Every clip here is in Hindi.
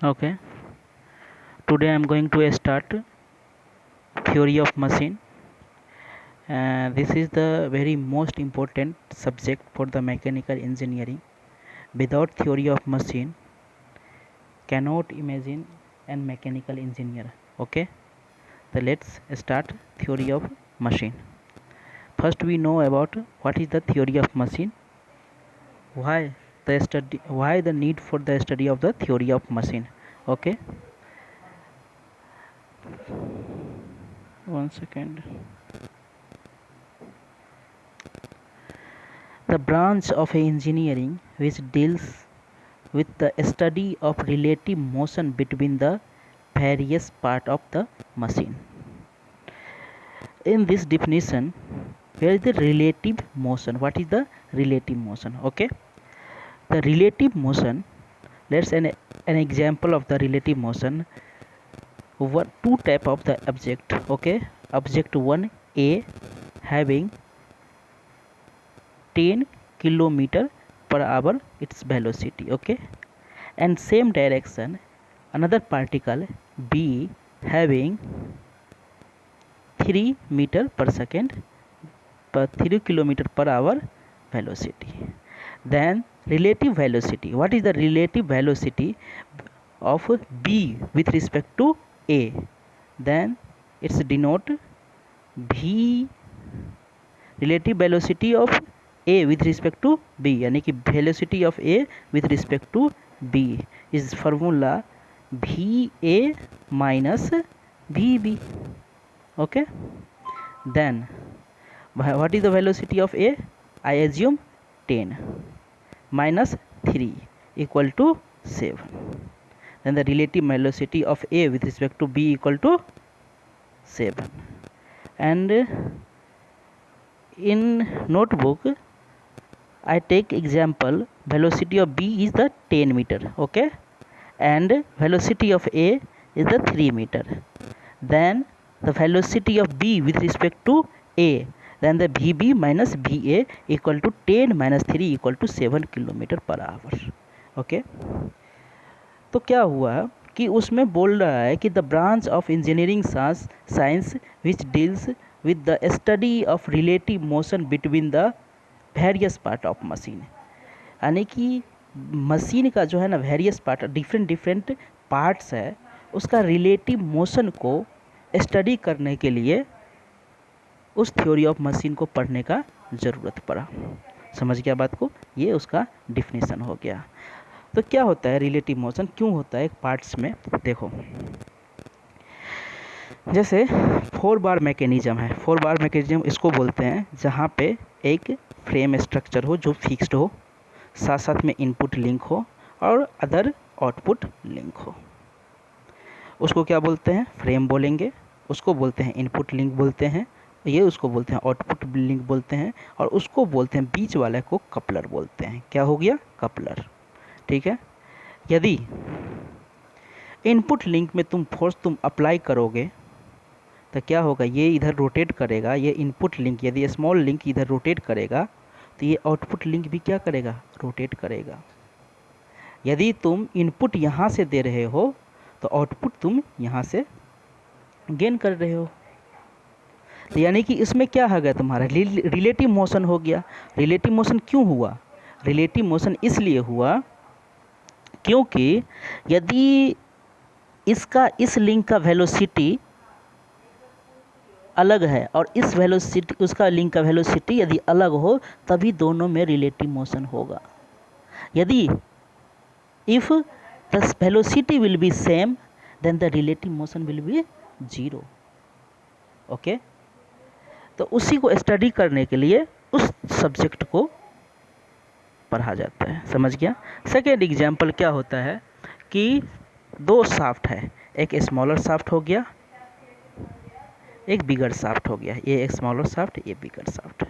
Okay, today I am going to start theory of machine. This is the very most important subject for the mechanical engineering. Without theory of machine, cannot imagine an mechanical engineer. Okay, so let's start theory of machine. First, we know about what is the theory of machine. Why the need for the study of the theory of machine. Okay, one second. The branch of engineering which deals with the study of relative motion between the various parts of the machine. In this definition, where is the relative motion? What is the relative motion? Okay, the relative motion. Let's an example of the relative motion. Two type of the object. Okay, object 1A having 10 kilometer per hour its velocity. Okay, and same direction another particle B having 3 meter per second per 3 kilometer per hour velocity. Then relative velocity. What is the relative velocity of B with respect to A? Then it's denote V relative velocity of A with respect to B, यानी कि velocity of A with respect to B is formula VA minus VB. Okay, then what is the velocity of A? I assume 10 minus 3 equal to 7. Then the relative velocity of A with respect to B equal to 7. And in notebook I take example velocity of B is the 10 meter. Okay, and velocity of A is the 3 meter. Then the velocity of B with respect to A, then the VB minus VA equal to 10 minus 3 equal to 7 kilometre per hour. Okay, तो क्या हुआ कि उसमें बोल रहा है कि the branch of engineering science which deals with the study of relative motion between the various part of machine, यानी कि मशीन का जो है ना वेरियस पार्ट डिफरेंट पार्ट्स है, उसका रिलेटिव मोशन को स्टडी करने के लिए उस थ्योरी ऑफ मशीन को पढ़ने का ज़रूरत पड़ा. समझ गया बात को? ये उसका डिफिनेशन हो गया. तो क्या होता है रिलेटिव मोशन, क्यों होता है एक पार्ट्स में? देखो, जैसे 4 बार मैकेनिज्म है. 4 बार मैकेनिज्म इसको बोलते हैं जहाँ पे एक फ्रेम स्ट्रक्चर हो जो फिक्स्ड हो, साथ साथ में इनपुट लिंक हो और अदर आउटपुट लिंक हो. उसको क्या बोलते हैं? फ्रेम बोलेंगे. उसको बोलते हैं इनपुट लिंक बोलते हैं, ये उसको बोलते हैं आउटपुट लिंक बोलते हैं, और उसको बोलते हैं बीच वाले को कपलर बोलते हैं. क्या हो गया? कपलर. ठीक है. यदि इनपुट लिंक में फोर्स अप्लाई करोगे तो क्या होगा? ये इधर रोटेट करेगा. ये इनपुट लिंक यदि स्मॉल लिंक इधर रोटेट करेगा तो ये आउटपुट लिंक भी क्या करेगा? रोटेट करेगा. यदि तुम इनपुट यहाँ से दे रहे हो तो आउटपुट तुम यहाँ से गेन कर रहे हो. तो यानी कि इसमें क्या हो गया? तुम्हारा रिलेटिव मोशन हो गया. रिलेटिव मोशन क्यों हुआ? रिलेटिव मोशन इसलिए हुआ क्योंकि यदि इस लिंक का वेलोसिटी अलग है और इस वेलोसिटी उसका लिंक का वेलोसिटी यदि अलग हो तभी दोनों में रिलेटिव मोशन होगा. यदि if the velocity will be same then the relative motion will be 0. Okay, तो उसी को स्टडी करने के लिए उस सब्जेक्ट को पढ़ा जाता है. समझ गया? सेकेंड एग्जाम्पल क्या होता है कि 2 शाफ्ट है, एक स्मॉलर शाफ्ट हो गया, एक बिगर शाफ्ट हो गया. ये एक स्मॉलर शाफ्ट, ये बिगर शाफ्ट.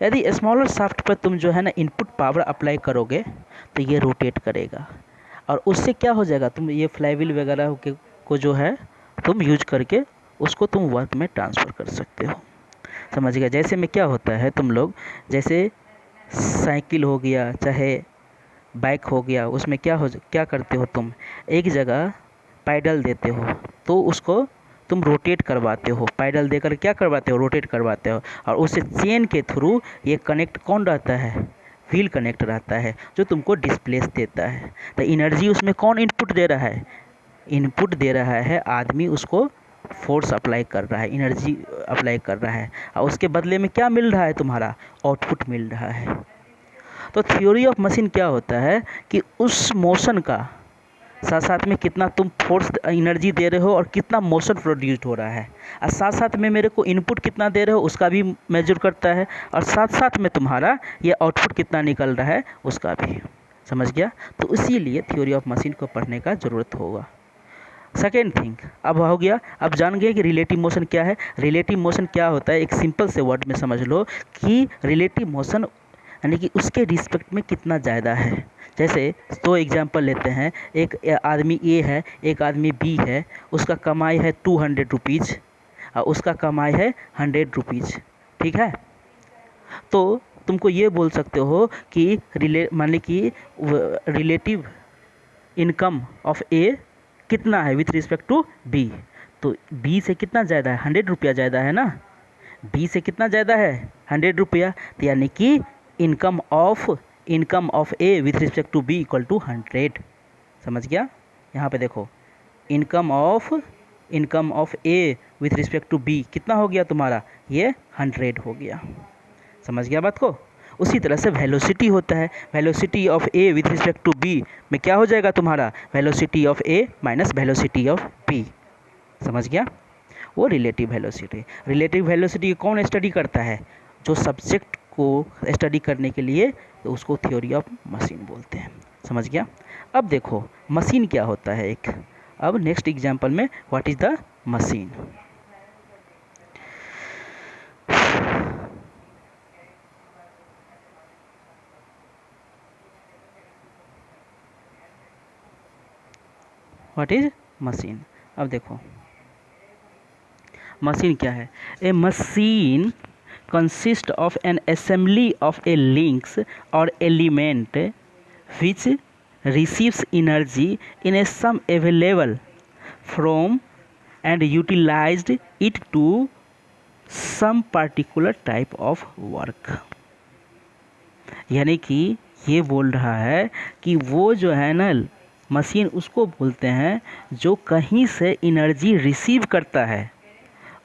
यदि स्मॉलर शाफ्ट पर तुम जो है ना इनपुट पावर अप्लाई करोगे तो ये रोटेट करेगा और उससे क्या हो जाएगा? तुम ये फ्लाईव्हील वगैरह को जो है तुम यूज करके उसको तुम वर्क में ट्रांसफ़र कर सकते हो. समझ गया? जैसे में क्या होता है, तुम लोग जैसे साइकिल हो गया, चाहे बाइक हो गया, उसमें क्या करते हो तुम, एक जगह पैडल देते हो तो उसको तुम रोटेट करवाते हो, पैडल देकर क्या करवाते हो, रोटेट करवाते हो, और उससे चेन के थ्रू ये कनेक्ट कौन रहता है, व्हील कनेक्ट रहता है जो तुमको डिस्प्लेस देता है। तो एनर्जी उसमें कौन इनपुट दे रहा है, इनपुट दे रहा है आदमी, उसको फोर्स अप्लाई कर रहा है, एनर्जी अप्लाई कर रहा है, और उसके बदले में क्या मिल रहा है, तुम्हारा आउटपुट मिल रहा है। तो थ्योरी ऑफ मशीन क्या होता है कि उस मोशन का साथ साथ में कितना तुम फोर्स एनर्जी दे रहे हो और कितना मोशन प्रोड्यूस्ड हो रहा है, और साथ साथ में मेरे को इनपुट कितना दे रहे हो उसका भी मेजर करता है, और साथ साथ में तुम्हारा ये आउटपुट कितना निकल रहा है उसका भी। समझ गया। तो इसीलिए थ्योरी ऑफ मशीन को पढ़ने का ज़रूरत होगा। सेकेंड थिंग अब हो गया, अब जान गए कि रिलेटिव मोशन क्या है। रिलेटिव मोशन क्या होता है, एक सिंपल से वर्ड में समझ लो कि रिलेटिव मोशन यानी कि उसके रिस्पेक्ट में कितना ज़्यादा है। जैसे दो एग्जांपल लेते हैं, एक आदमी ए है, एक आदमी बी है, उसका कमाई है 200 रुपीज़ और उसका कमाई है 100 रुपीज़, ठीक है। तो तुमको ये बोल सकते हो कि मान ली कि रिलेटिव इनकम ऑफ ए कितना है विथ रिस्पेक्ट टू बी, तो बी से कितना ज़्यादा है, 100 रुपया ज़्यादा है ना, बी से कितना ज़्यादा है, 100 रुपया। तो यानी कि income of A with respect to B equal to 100। समझ गया। यहाँ पे देखो income of A with respect to B कितना हो गया तुम्हारा, ये 100 हो गया। समझ गया बात को। उसी तरह से वेलोसिटी होता है, velocity of A with respect to B में क्या हो जाएगा तुम्हारा, velocity of A minus velocity of B. समझ गया। वो रिलेटिव वेलोसिटी कौन स्टडी करता है, जो सब्जेक्ट को स्टडी करने के लिए, तो उसको थ्योरी ऑफ मशीन बोलते हैं। समझ गया। अब देखो मशीन क्या होता है एक, अब नेक्स्ट एग्जांपल में what is the machine. What is machine. अब देखो मशीन क्या है, ए machine consist of an assembly of a links or element which receives energy in a sum available from and utilized it to some particular type of work। यानी कि ये बोल रहा है कि वो जो है ना मशीन, उसको बोलते हैं जो कहीं से एनर्जी रिसीव करता है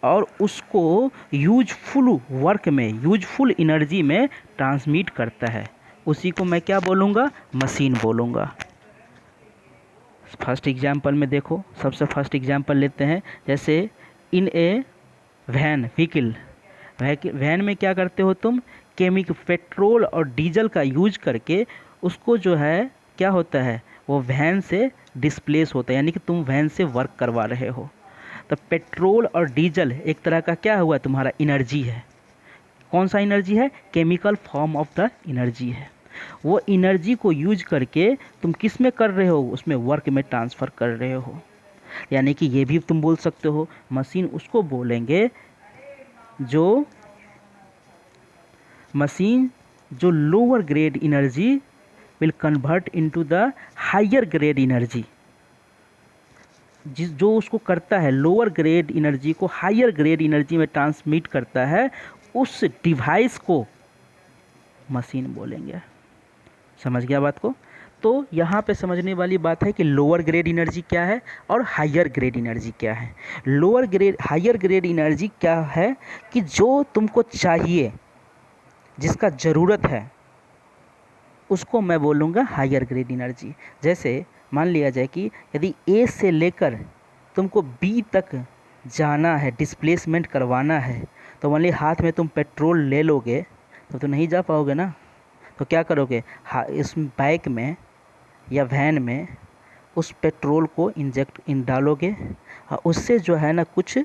और उसको यूजफुल वर्क में, यूजफुल एनर्जी में ट्रांसमिट करता है, उसी को मैं क्या बोलूँगा, मशीन बोलूँगा। फर्स्ट एग्जांपल में देखो, सबसे फर्स्ट एग्जांपल लेते हैं, जैसे इन ए वैन व्हीकल, वैन में क्या करते हो तुम, पेट्रोल और डीजल का यूज करके उसको जो है क्या होता है, वो वैन से डिस्प्लेस होता है, यानी कि तुम वैन से वर्क करवा रहे हो। तो पेट्रोल और डीजल एक तरह का क्या हुआ, तुम्हारा एनर्जी है। कौन सा एनर्जी है, chemical form of the energy है। वो एनर्जी को यूज करके तुम किस में कर रहे हो, उसमें वर्क में ट्रांसफ़र कर रहे हो। यानी कि ये भी तुम बोल सकते हो मशीन उसको बोलेंगे जो मशीन जो lower grade energy will convert into the higher grade energy, जो उसको करता है लोअर ग्रेड एनर्जी को हायर ग्रेड एनर्जी में ट्रांसमिट करता है, उस डिवाइस को मशीन बोलेंगे। समझ गया बात को। तो यहाँ पे समझने वाली बात है कि लोअर ग्रेड एनर्जी क्या है और हायर ग्रेड एनर्जी क्या है। हायर ग्रेड एनर्जी क्या है कि जो तुमको चाहिए, जिसका ज़रूरत है, उसको मैं बोलूँगा हायर ग्रेड एनर्जी। जैसे मान लिया जाए कि यदि ए से लेकर तुमको बी तक जाना है, डिस्प्लेसमेंट करवाना है, तो मान लीजिए हाथ में तुम पेट्रोल ले लोगे तो नहीं जा पाओगे ना। तो क्या करोगे, इस बाइक में या वैन में उस पेट्रोल को डालोगे और उससे जो है ना कुछ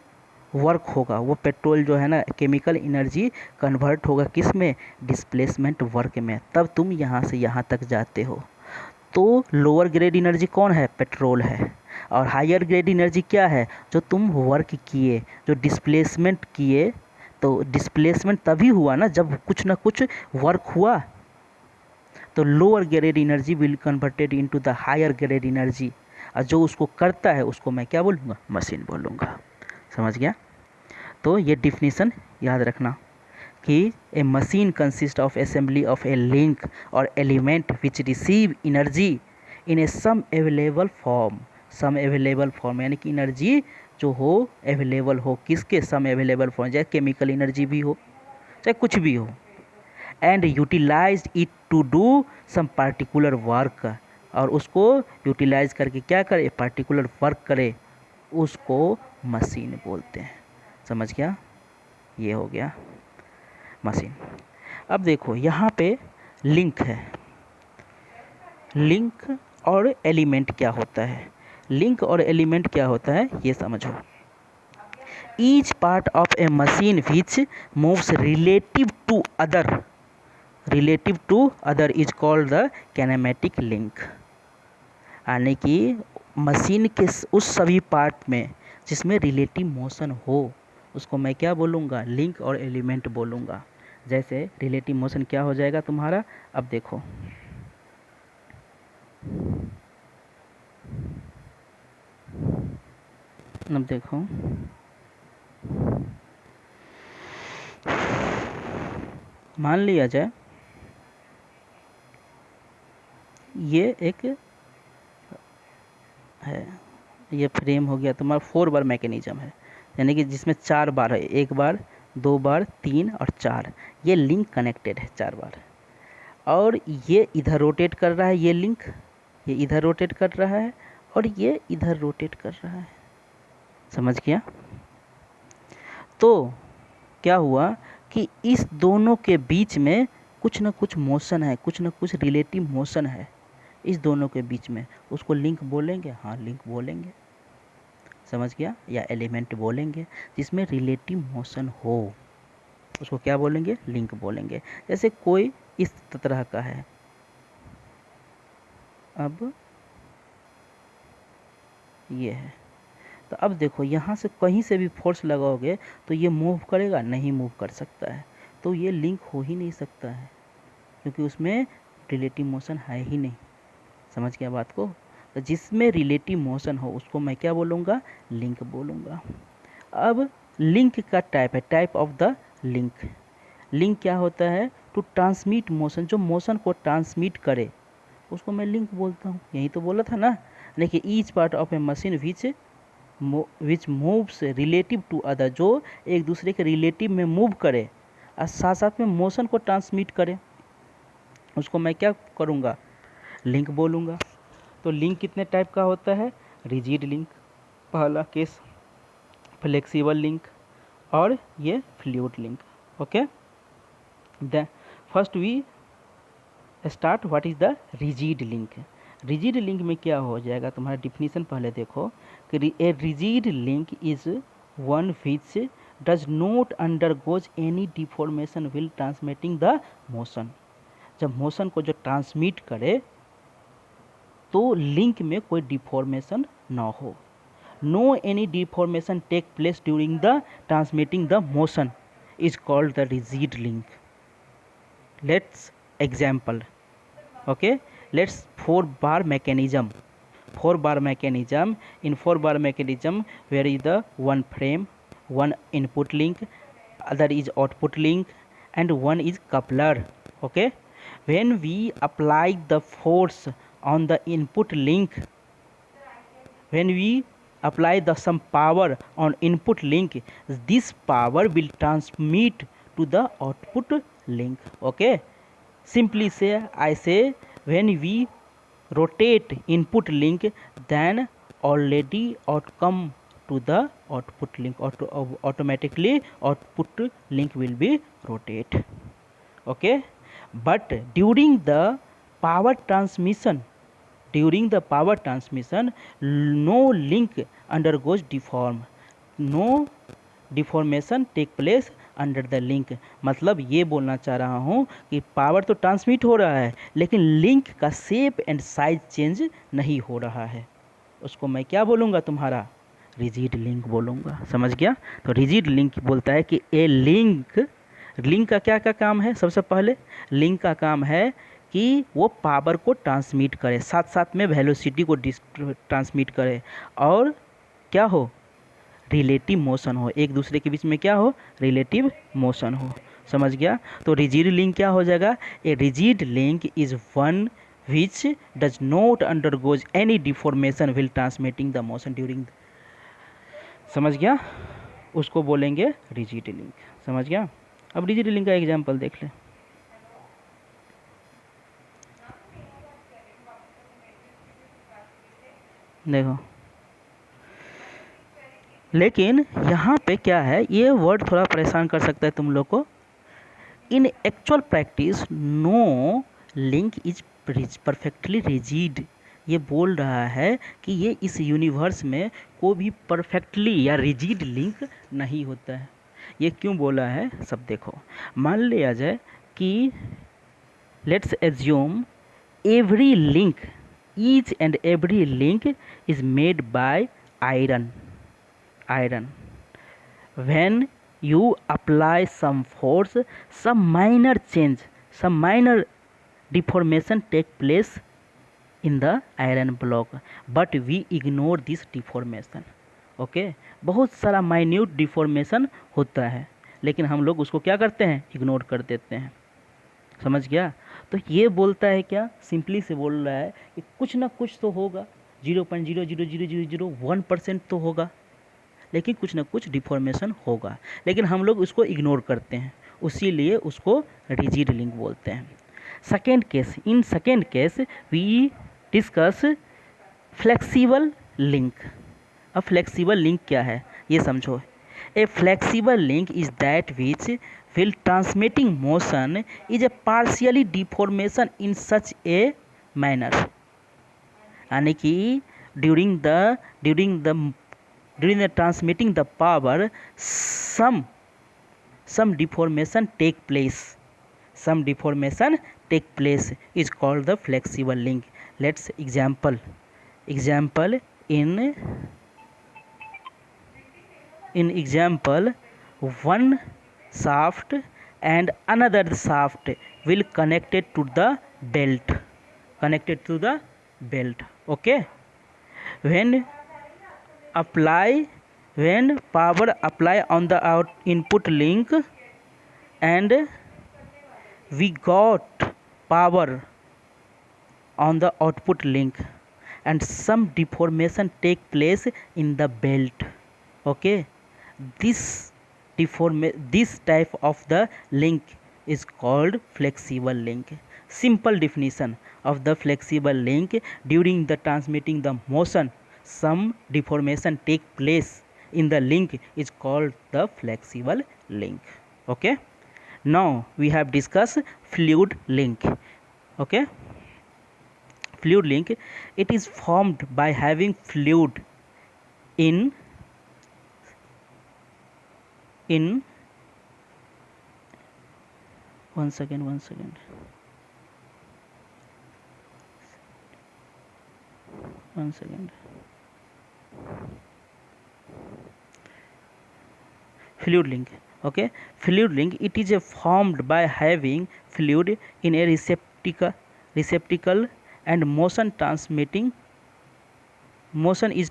वर्क होगा, वो पेट्रोल जो है ना केमिकल एनर्जी कन्वर्ट होगा किस में, डिस्प्लेसमेंट वर्क में, तब तुम यहाँ से यहाँ तक जाते हो। तो लोअर ग्रेड एनर्जी कौन है, पेट्रोल है। और हायर ग्रेड एनर्जी क्या है, जो तुम वर्क किए, जो डिस्प्लेसमेंट किए। तो डिस्प्लेसमेंट तभी हुआ ना जब कुछ ना कुछ वर्क हुआ, तो lower grade energy will converted into the higher grade energy, और जो उसको करता है उसको मैं क्या बोलूँगा, मशीन बोलूँगा। समझ गया? तो ये डिफिनीशन याद रखना कि a machine consist of assembly of a link और element which receive energy in a some available form. Some available form यानी कि एनर्जी जो हो अवेलेबल हो, किसके, सम अवेलेबल फॉर्म, चाहे केमिकल एनर्जी भी हो चाहे कुछ भी हो, and utilise it to do some particular work, और उसको यूटिलाइज करके क्या करे, पार्टिकुलर वर्क करे, उसको मशीन बोलते हैं। समझ गया? ये हो गया मशीन। अब देखो यहाँ पे लिंक है। लिंक और एलिमेंट क्या होता है, लिंक और एलिमेंट क्या होता है ये समझो। Each part of a machine which moves relative to other is called the kinematic link. यानी कि मशीन के उस सभी पार्ट में जिसमें रिलेटिव मोशन हो उसको मैं क्या बोलूँगा, लिंक और एलिमेंट बोलूँगा। जैसे रिलेटिव मोशन क्या हो जाएगा तुम्हारा, अब देखो मान लिया जाए ये एक है, ये फ्रेम हो गया तुम्हारा 4 बार मैकेनिज्म है, यानी कि जिसमें 4 बार है, 1 बार 2 बार 3 और 4, ये लिंक कनेक्टेड है 4 बार, और ये इधर रोटेट कर रहा है, ये लिंक ये इधर रोटेट कर रहा है और ये इधर रोटेट कर रहा है। समझ गया? तो क्या हुआ कि इस दोनों के बीच में कुछ ना कुछ मोशन है, कुछ ना कुछ रिलेटिव मोशन है इस दोनों के बीच में, उसको लिंक बोलेंगे। हाँ, लिंक बोलेंगे। समझ गया? या एलिमेंट बोलेंगे। जिसमें रिलेटिव मोशन हो उसको क्या बोलेंगे, लिंक बोलेंगे। जैसे कोई इस तरह का है, अब ये है, तो अब देखो यहाँ से कहीं से भी फोर्स लगाओगे तो ये मूव करेगा, नहीं मूव कर सकता है, तो ये लिंक हो ही नहीं सकता है क्योंकि उसमें रिलेटिव मोशन है ही नहीं। समझ गया बात को? तो जिसमें रिलेटिव मोशन हो उसको मैं क्या बोलूँगा, लिंक बोलूँगा। अब लिंक का टाइप है, type of the link. Link क्या होता है, टू ट्रांसमिट मोशन, जो मोशन को ट्रांसमिट करे उसको मैं लिंक बोलता हूँ। यही तो बोला था ना। देखिए, each part of a machine which moves relative to other, जो एक दूसरे के रिलेटिव में मूव करे और साथ साथ में मोशन को ट्रांसमिट करे, उसको मैं क्या करूँगा, लिंक बोलूँगा। तो लिंक कितने टाइप का होता है, रिजिड लिंक पहला केस, फ्लेक्सिबल लिंक और ये fluid link. Okay, the first we start what is the rigid link. Rigid link में क्या हो जाएगा, तुम्हारा डिफिनीशन पहले देखो कि a rigid link is one which does not undergoes any deformation will transmitting the motion. जब मोशन को जो ट्रांसमिट करे तो लिंक में कोई डिफॉर्मेशन ना हो, no any deformation take place during the transmitting the motion is called the rigid link. Let's example, okay, let's 4 bar mechanism. 4 bar mechanism, in 4 bar mechanism where is the one frame, one input link, other is output link and one is coupler. Okay, when we apply the force on the input link, when we apply the some power on input link, this power will transmit to the output link. Okay, simply say, I say, when we rotate input link, then already outcome to the output link, automatically output link will be rotate. Okay, but during the power transmission, no link undergoes deform, no deformation take place under the link. मतलब ये बोलना चाह रहा हूँ कि पावर तो ट्रांसमिट हो रहा है लेकिन लिंक का शेप एंड साइज चेंज नहीं हो रहा है, उसको मैं क्या बोलूँगा, तुम्हारा रिजिड लिंक बोलूँगा। समझ गया? तो रिजिड लिंक बोलता है कि ए लिंक का क्या क्या काम है। सबसे पहले लिंक का काम है कि वो पावर को ट्रांसमिट करे, साथ साथ में वेलोसिटी को ट्रांसमिट करे, और क्या हो, रिलेटिव मोशन हो, एक दूसरे के बीच में क्या हो, रिलेटिव मोशन हो। समझ गया? तो रिजिड लिंक क्या हो जाएगा? ए rigid link is one which does not undergoes any deformation will transmitting the motion during. समझ गया? उसको बोलेंगे रिजिड लिंक। समझ गया? अब रिजिड लिंक का एग्जाम्पल देख ले। देखो, लेकिन यहाँ पे क्या है, ये वर्ड थोड़ा परेशान कर सकता है तुम लोग को। In actual practice no link is perfectly rigid. ये बोल रहा है कि ये इस यूनिवर्स में कोई भी परफेक्टली या रिजिड लिंक नहीं होता है। ये क्यों बोला है, सब देखो। मान लिया जाए कि let's assume every link, each and every link is made by iron. When you apply some force, some minor change, some minor deformation take place in the iron block, but we ignore this deformation. Okay? बहुत सारा माइन्यूट डिफॉर्मेशन होता है, लेकिन हम लोग उसको क्या करते हैं, इग्नोर कर देते हैं। समझ गया? तो ये बोलता है क्या, सिंपली से बोल रहा है कि कुछ ना कुछ तो होगा, 0.00001% तो होगा, लेकिन कुछ ना कुछ डिफॉर्मेशन होगा, लेकिन हम लोग उसको इग्नोर करते हैं, उसीलिए उसको रिजिड लिंक बोलते हैं। Second case, in second case we discuss flexible link. अब फ्लेक्सिबल लिंक क्या है ये समझो। A flexible link is that which will transmitting motion is a partially deformation in such a manner, यानी कि during the transmitting the power, some deformation take place, is called the flexible link. Let's example in example, one shaft and another shaft will connected to the belt. Okay? When power apply on the input link and we got power on the output link, and some deformation take place in the belt. Okay, this type of the link is called flexible link. Simple definition of the flexible link: during the transmitting the motion, some deformation take place in the link is called the flexible link. Okay, now we have discussed fluid link. Okay, fluid link, it is formed by having fluid in one second. Fluid link. Okay, fluid link, it is formed by having fluid in a receptacle and motion is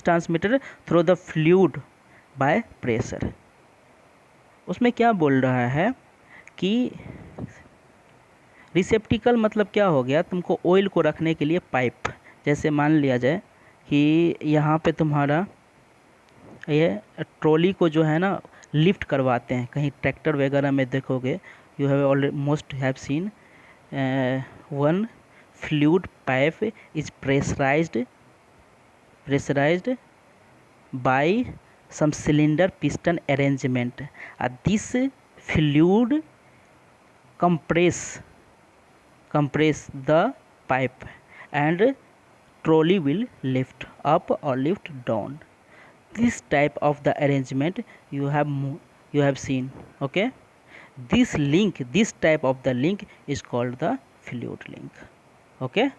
transmitted through the fluid by pressure. उसमें क्या बोल रहा है कि रिसेप्टिकल मतलब क्या हो गया, तुमको ऑयल को रखने के लिए पाइप, जैसे मान लिया जाए कि यहाँ पे तुम्हारा ये ट्रॉली को जो है ना लिफ्ट करवाते हैं, कहीं ट्रैक्टर वगैरह में देखोगे, you have almost have seen one fluid pipe is pressurized by some cylinder piston arrangement. This fluid compress the pipe and trolley will lift up or lift down. This type of the arrangement you have seen. Okay, this type of the link is called the fluid link. Okay.